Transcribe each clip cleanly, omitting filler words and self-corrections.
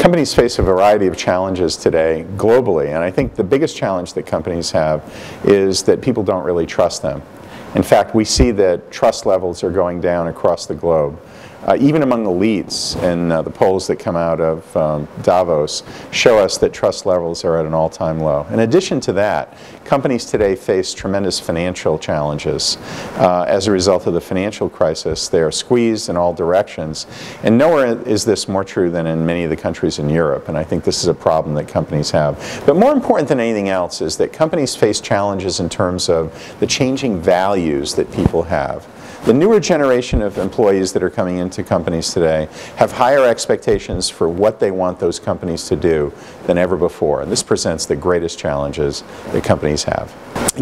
Companies face a variety of challenges today globally, and I think the biggest challenge that companies have is that people don't really trust them. In fact, we see that trust levels are going down across the globe. Even among elites, and the polls that come out of Davos show us that trust levels are at an all-time low. In addition to that, companies today face tremendous financial challenges. As a result of the financial crisis, they are squeezed in all directions. And nowhere is this more true than in many of the countries in Europe, and I think this is a problem that companies have. But more important than anything else is that companies face challenges in terms of the changing values that people have. The newer generation of employees that are coming into companies today have higher expectations for what they want those companies to do than ever before. And this presents the greatest challenges that companies have.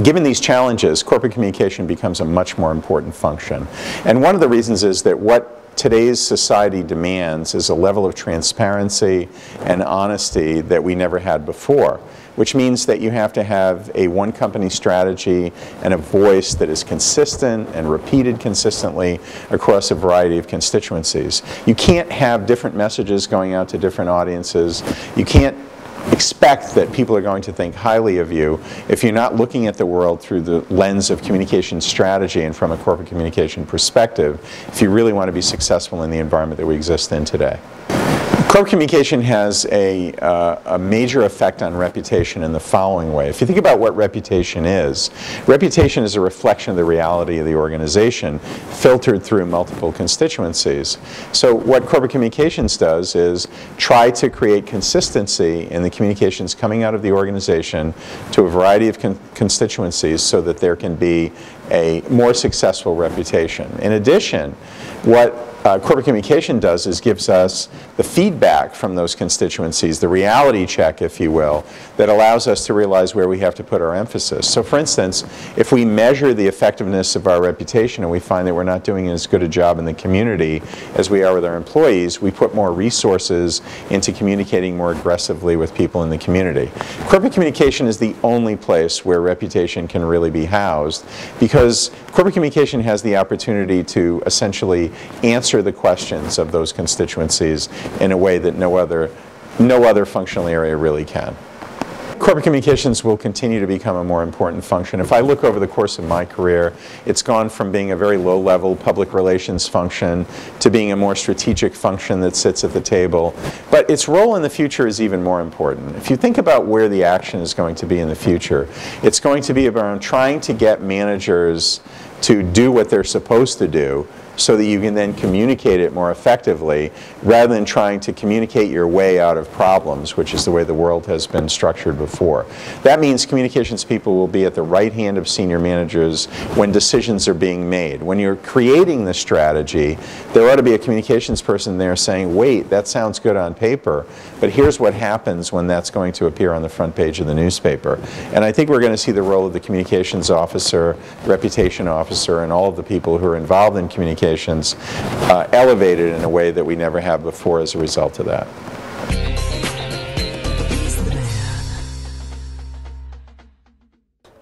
Given these challenges, corporate communication becomes a much more important function. And one of the reasons is that what today's society demands is a level of transparency and honesty that we never had before, which means that you have to have a one company strategy and a voice that is consistent and repeated consistently across a variety of constituencies. You can't have different messages going out to different audiences. You can't expect that people are going to think highly of you if you're not looking at the world through the lens of communication strategy and from a corporate communication perspective, if you really want to be successful in the environment that we exist in today. Corporate communication has a major effect on reputation in the following way. If you think about what reputation is a reflection of the reality of the organization filtered through multiple constituencies. So what corporate communications does is try to create consistency in the communications coming out of the organization to a variety of constituencies so that there can be a more successful reputation. In addition, what corporate communication does is gives us the feedback from those constituencies, the reality check, if you will, that allows us to realize where we have to put our emphasis. So for instance, if we measure the effectiveness of our reputation and we find that we're not doing as good a job in the community as we are with our employees, we put more resources into communicating more aggressively with people in the community. Corporate communication is the only place where reputation can really be housed, because corporate communication has the opportunity to essentially answer the questions of those constituencies in a way that no other functional area really can. Corporate communications will continue to become a more important function. If I look over the course of my career, it's gone from being a very low-level public relations function to being a more strategic function that sits at the table. But its role in the future is even more important. If you think about where the action is going to be in the future, it's going to be about trying to get managers to do what they're supposed to do so that you can then communicate it more effectively, rather than trying to communicate your way out of problems, which is the way the world has been structured before. That means communications people will be at the right hand of senior managers when decisions are being made. When you're creating the strategy, there ought to be a communications person there saying, wait, that sounds good on paper, but here's what happens when that's going to appear on the front page of the newspaper. And I think we're going to see the role of the communications officer, reputation officer, and all of the people who are involved in communications elevated in a way that we never have before as a result of that.